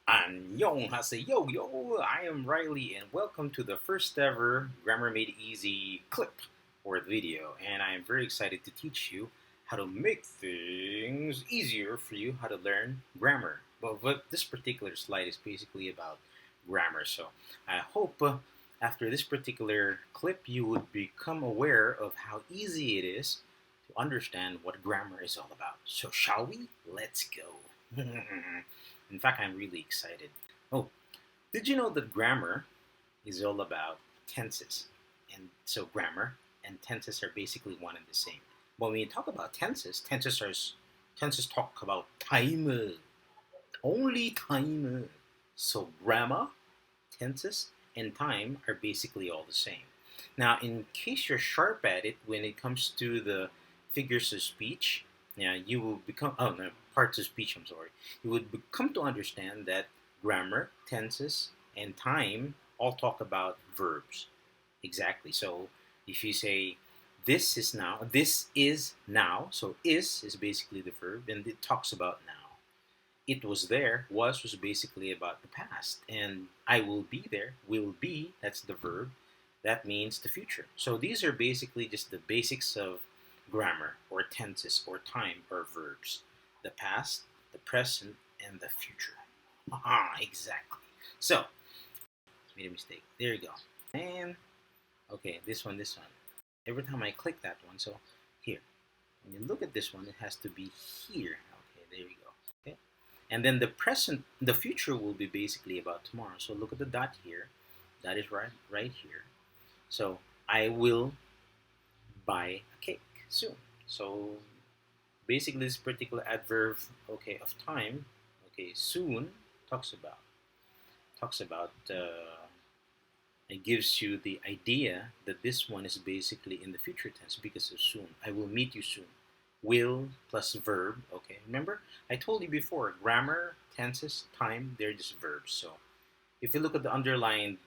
Annyeonghaseyo, yo! I am Riley, and welcome to the first ever Grammar Made Easy clip or video. And I am very excited to teach you how to make things easier for you, how to learn grammar. But this particular slide is basically about grammar. So I hope after this particular clip, you would become aware of how easy it is to understand what grammar is all about. So, shall we? Let's go. In fact, I'm really excited. Oh, did you know that grammar is all about tenses? And so grammar and tenses are basically one and the same. But when you talk about tenses, tenses talk about time, only time. So grammar, tenses, and time are basically all the same. Now, in case you're sharp at it when it comes to the figures of speech, yeah, you will become no, parts of speech. I'm sorry. You would come to understand that grammar, tenses, and time all talk about verbs. Exactly. So if you say this is now. So is basically the verb, and it talks about now. It was there, was basically about the past, and I will be there, will be, that's the verb, that means the future. So these are basically just the basics of grammar or tenses or time or verbs: the past, the present, and the future. Aha, exactly. So made a mistake, there you go. And okay, this one, every time I click that one, so here, when you look at this one, it has to be here. Okay, there you go. Okay, and then the future will be basically about tomorrow. So look at the dot here. That is right here. So I will buy a cake soon. So basically, this particular adverb, okay, of time, okay, soon talks about talks about. It gives you the idea that this one is basically in the future tense because of soon. I will meet you soon. Will plus verb. Okay, remember I told you before, grammar, tenses, time, they're just verbs. So if you look at the underlined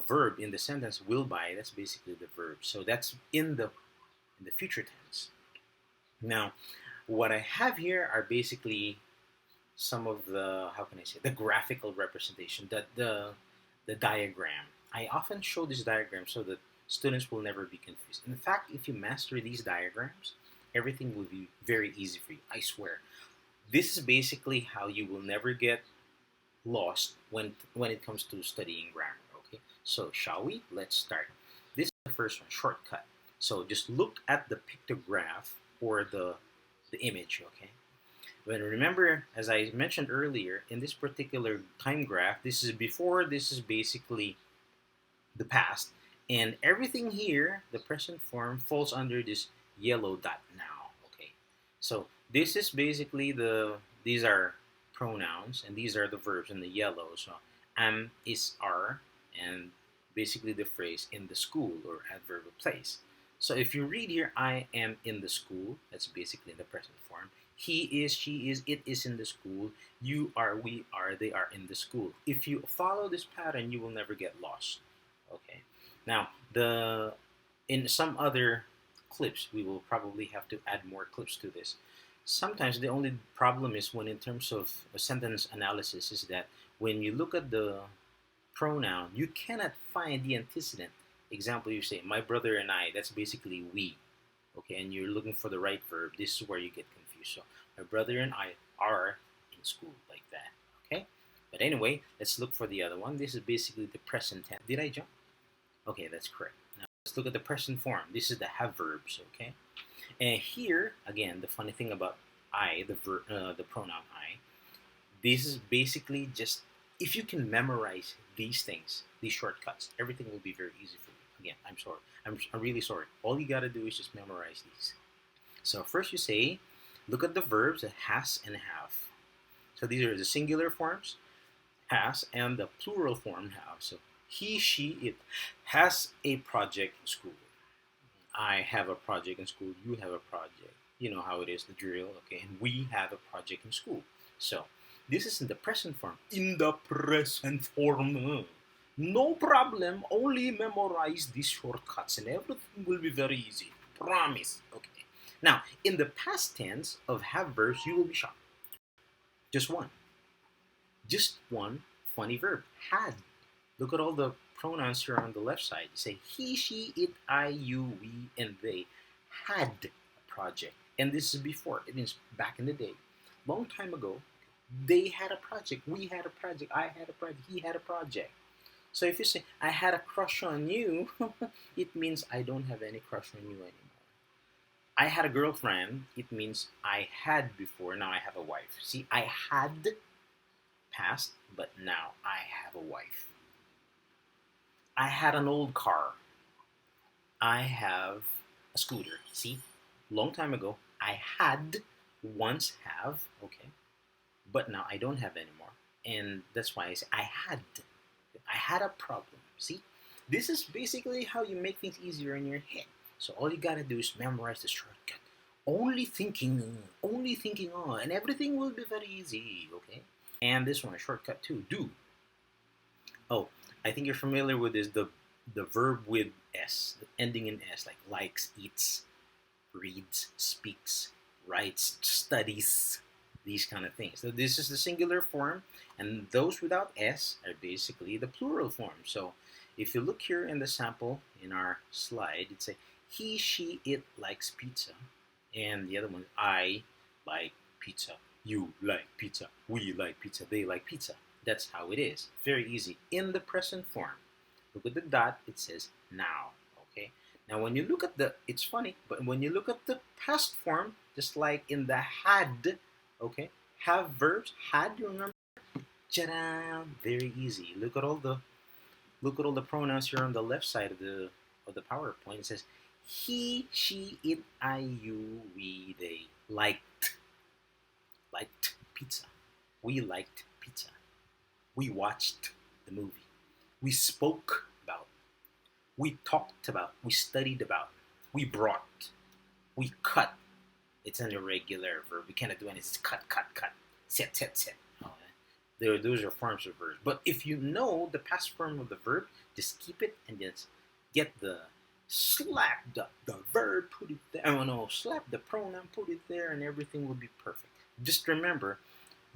verb in the sentence, will buy, that's basically the verb. So that's in the future tense. Now, what I have here are basically some of the, how can I say, the graphical representation, the diagram. I often show this diagram so that students will never be confused. In fact, if you master these diagrams, everything will be very easy for you. I swear. This is basically how you will never get lost when it comes to studying grammar. Okay, so shall we? Let's start. This is the first one, shortcut. So just look at the pictograph or the image. Okay, but remember, as I mentioned earlier, in this particular time graph, this is before, this is basically the past, and everything here, the present form, falls under this yellow dot now. Okay, so this is basically these are pronouns, and these are the verbs in the yellow. So am, is, are, and basically the phrase in the school or adverb of place. So if you read here, I am in the school, that's basically the present form. He is, she is, it is in the school. You are, we are, they are in the school. If you follow this pattern, you will never get lost. Okay. Now, in some other clips, we will probably have to add more clips to this. Sometimes the only problem is when, in terms of a sentence analysis, is that when you look at the pronoun, you cannot find the antecedent. Example, you say, my brother and I, that's basically we. Okay, and you're looking for the right verb. This is where you get confused. So, my brother and I are in school, like that. Okay, but anyway, let's look for the other one. This is basically the present tense. Did I jump? Okay, that's correct. Now, let's look at the present form. This is the have verbs, okay? And here, again, the funny thing about I, the pronoun I, this is basically just, if you can memorize these things, these shortcuts, everything will be very easy for you. Again, I'm sorry. I'm really sorry. All you gotta do is just memorize these. So first you say, look at the verbs, the has and have. So these are the singular forms, has, and the plural form, have. So he, she, it has a project in school. I have a project in school. You have a project. You know how it is, the drill. Okay, and we have a project in school. So this is in the present form. In the present form. No problem. Only memorize these shortcuts and everything will be very easy. Promise. Okay. Now, in the past tense of have verbs, you will be shocked. Just one. Just one funny verb, had. Look at all the pronouns here on the left side. You say he, she, it, I, you, we, and they had a project. And this is before. It means back in the day, long time ago, they had a project. We had a project. I had a project. He had a project. So if you say I had a crush on you, it means I don't have any crush on you anymore. I had a girlfriend, it means I had before, now I have a wife. See, I had past, but now I have a wife. I had an old car. I have a scooter. See, long time ago, I had once have, okay, but now I don't have anymore. And that's why I say I had. I had a problem. See, this is basically how you make things easier in your head. So all you gotta do is memorize the shortcut. Only thinking on, and everything will be very easy, okay? And this one, a shortcut too, do. Oh, I think you're familiar with this, the verb with S, ending in S, like likes, eats, reads, speaks, writes, studies, these kind of things. So this is the singular form, and those without S are basically the plural form. So if you look here in the sample in our slide, it's a he, she, it likes pizza. And the other one, I like pizza, you like pizza, we like pizza, they like pizza. That's how it is. Very easy. In the present form. Look at the dot, it says now. Okay. Now when you look at the, it's funny, but when you look at the past form, just like in the had, okay, have verbs, had, you remember? Ta-da! Very easy. Look at all the pronouns here on the left side of the PowerPoint. It says he, she, it, I, you, we, they liked pizza. We liked pizza. We watched the movie. We spoke about. We talked about. We studied about. We brought. We cut. It's an irregular verb. We cannot do anything. It's cut, cut, cut. Set, set, set. Those are forms of verbs. But if you know the past form of the verb, just keep it and just get the slap the verb, put it there. Oh no, slap the pronoun, put it there, and everything will be perfect. Just remember,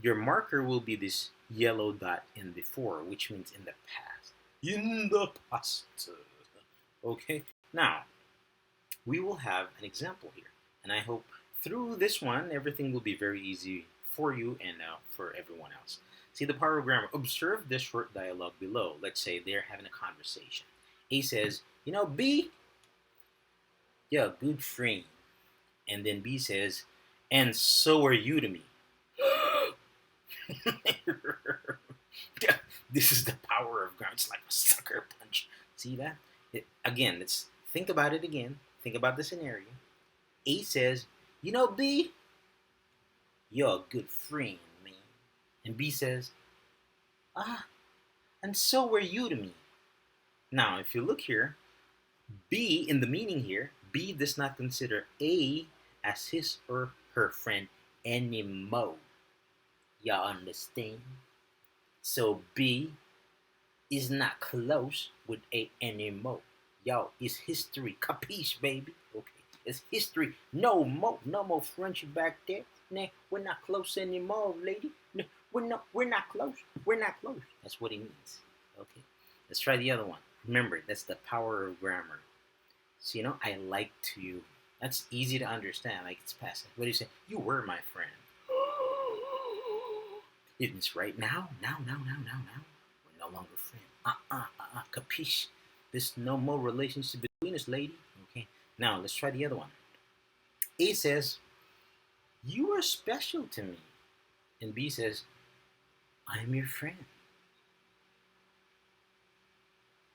your marker will be this yellow dot in before, which means in the past. In the past. Okay? Now, we will have an example here. And I hope through this one, everything will be very easy for you and for everyone else. See the power of grammar. Observe this short dialogue below. Let's say they're having a conversation. A says, you know, B, you're a good friend. And then B says, and so are you to me. This is the power of grammar. It's like a sucker punch. See that? Again, let's think about it again. Think about the scenario. A says, you know, B, you're a good friend, man. And B says, and so were you to me. Now, if you look here, B, in the meaning here, B does not consider A as his or her friend anymore. Y'all understand? So B is not close with A anymore. Y'all, it's history. Capiche, baby? Okay. It's history. No more friendship back there. Nah, we're not close anymore, lady. No, we're not close. We're not close. That's what it means. Okay. Let's try the other one. Remember, that's the power of grammar. So, you know, I liked you. That's easy to understand. Like, it's passive. What do you say? You were my friend. It means right now. We're no longer friends. Capiche? There's no more relationship between us, lady. Okay. Now, let's try the other one. A says, you are special to me. And B says, I'm your friend.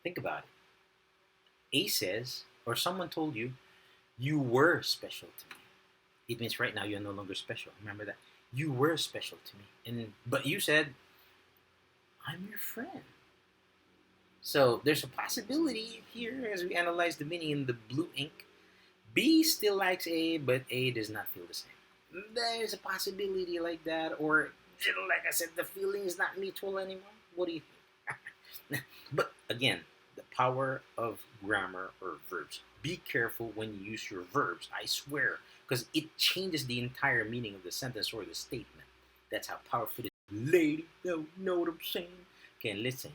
Think about it. A says, or someone told you, you were special to me. It means right now you're no longer special. Remember that. You were special to me. But you said, I'm your friend. So there's a possibility here as we analyze the meaning in the blue ink. B still likes A, but A does not feel the same. There's a possibility like that, or like I said, the feeling is not mutual anymore. What do you think? But again, the power of grammar or verbs. Be careful when you use your verbs, I swear, because it changes the entire meaning of the sentence or the statement. That's how powerful it is. lady. Know what I'm saying? Okay, listen.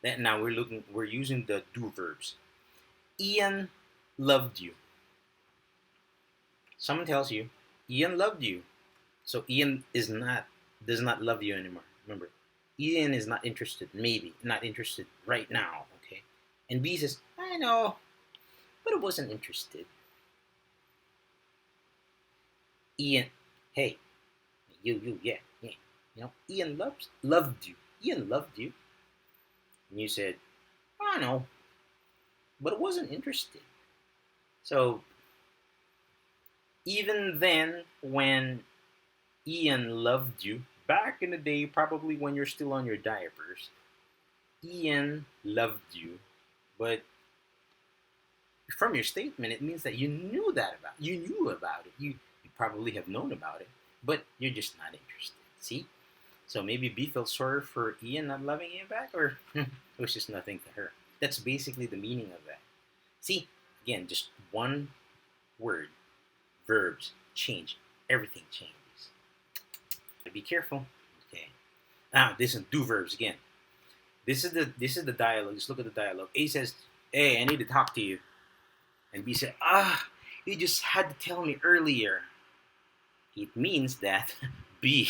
That now we're using the do verbs. Ian loved you. Someone tells you, Ian loved you. So Ian does not love you anymore. Remember, Ian is not interested, maybe not interested right now. Okay, and B says, I know, but I wasn't interested. Ian, hey, yeah, yeah. Ian loved you. Ian loved you, and you said, I know, but I wasn't interested. So even then, when Ian loved you back in the day, probably when you're still on your diapers, Ian loved you, but from your statement, it means that you knew about it. You probably have known about it, but you're just not interested. See? So maybe B felt sorry for Ian not loving Ian back, or it was just nothing to her. That's basically the meaning of that. See, again, just one word, verbs change. Everything changes. Be careful. Okay. Now listen, do verbs again. This is the dialogue. Just look at the dialogue. A says, "Hey, I need to talk to you," and B said, you just had to tell me earlier." It means that B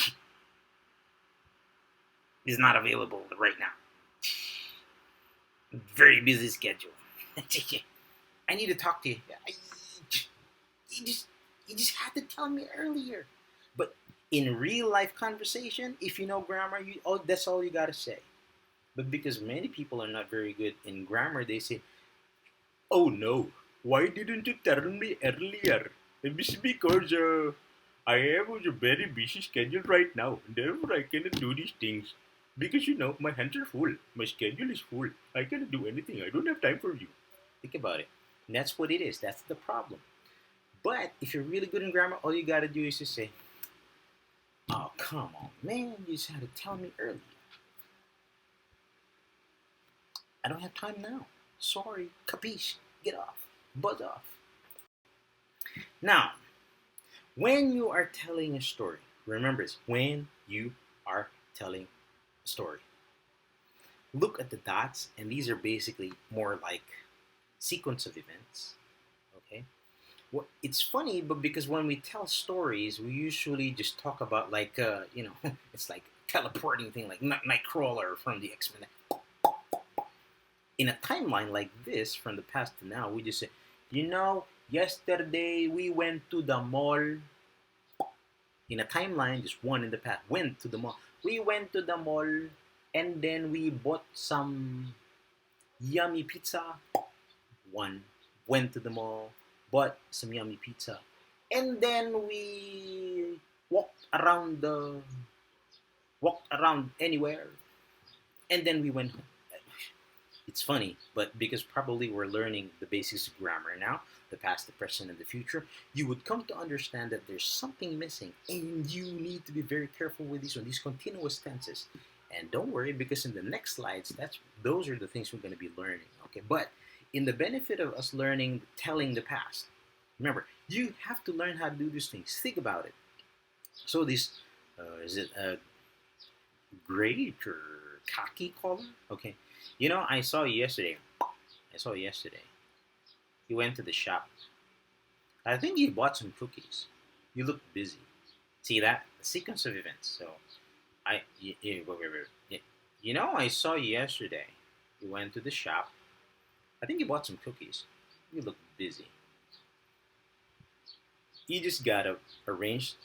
is not available right now. Very busy schedule. I need to talk to you. You just you just had to tell me earlier. But in real life conversation, if you know grammar, that's all you gotta say. But because many people are not very good in grammar, they say, "Oh no, why didn't you tell me earlier?" It's because I have a very busy schedule right now. Therefore, I cannot do these things. Because my hands are full. My schedule is full. I cannot do anything. I don't have time for you. Think about it. And that's what it is. That's the problem. But if you're really good in grammar, all you gotta do is just say, "Oh, come on, man. You just had to tell me earlier. I don't have time now. Sorry. Capiche. Get off. Buzz off." Now, when you are telling a story, remember this, when you are telling a story, look at the dots, and these are basically more like sequence of events. Okay? Well, it's funny, but because when we tell stories, we usually just talk about it's like teleporting thing, like Nightcrawler from the X-Men. In a timeline like this, from the past to now, we just say, yesterday we went to the mall. In a timeline, just one in the past, went to the mall. We went to the mall, and then we bought some yummy pizza. One, went to the mall, bought some yummy pizza, and then we walked around anywhere, and then we went home. It's funny, but because probably we're learning the basics of grammar now, the past, the present, and the future, you would come to understand that there's something missing, and you need to be very careful with these continuous tenses. And don't worry, because in the next slides, those are the things we're going to be learning. Okay, but in the benefit of us learning, telling the past, remember, you have to learn how to do these things. Think about it. So this, is it a great or khaki color? Okay. I saw you yesterday. You went to the shop. I think you bought some cookies. You looked busy. See that? The sequence of events. So, wait. I saw you yesterday. You went to the shop. I think you bought some cookies. You looked busy. You just gotta arrange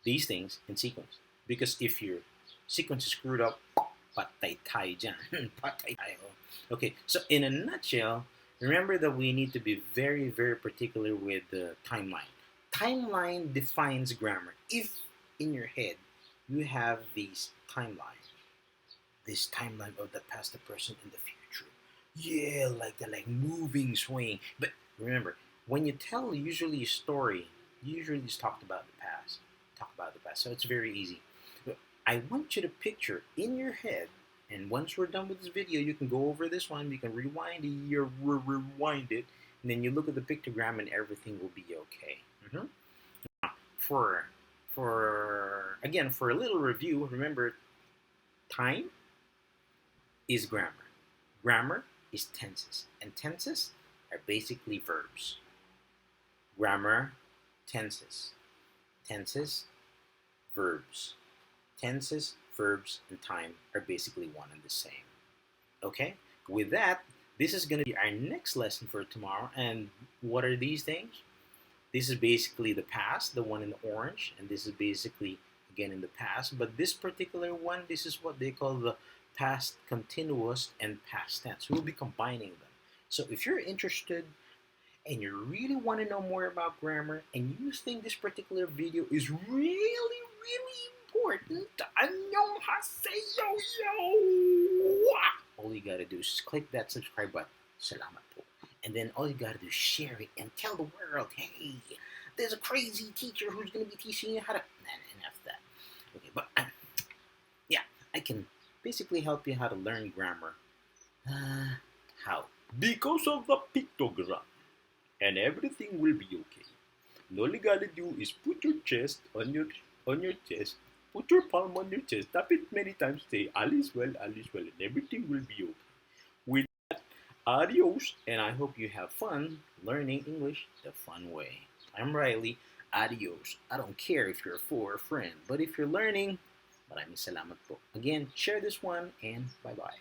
these things in sequence. Because if your sequence is screwed up, patay tayo dyan. Patay tayo. Okay, so in a nutshell, remember that we need to be very, very particular with the timeline. Timeline defines grammar. If in your head you have this timeline of the past, the present, and the future. Yeah, like the moving, swaying. But remember, when you tell usually a story, you usually just talk about the past. So it's very easy. I want you to picture in your head, and once we're done with this video, you can go over this one, you can rewind it, and then you look at the pictogram and everything will be okay. For For a little review, remember, time is grammar. Grammar is tenses, and tenses are basically verbs. Grammar, tenses. Tenses, verbs. Tenses, verbs, and time are basically one and the same. Okay? With that, this is going to be our next lesson for tomorrow. And what are these things? This is basically the past, the one in the orange, and this is basically again in the past. But this particular one, this is what they call the past continuous and past tense. We'll be combining them. So if you're interested and you really want to know more about grammar and you think this particular video is really, really important, I know how to say yo. All you gotta do is click that subscribe button. Salamat po. And then all you gotta do is share it and tell the world, hey, there's a crazy teacher who's gonna be teaching you how to. Enough of that. Okay, but yeah, I can basically help you how to learn grammar. How? Because of the pictograph. And everything will be okay. And all you gotta do is put your chest on your chest, put your palm on your chest, tap it many times, say all is well, and everything will be okay. With that, adios, and I hope you have fun learning English the fun way. I'm Riley. Adios. I don't care if you're a fool or a friend, but if you're learning, maraming salamat po. Again, share this one and bye-bye.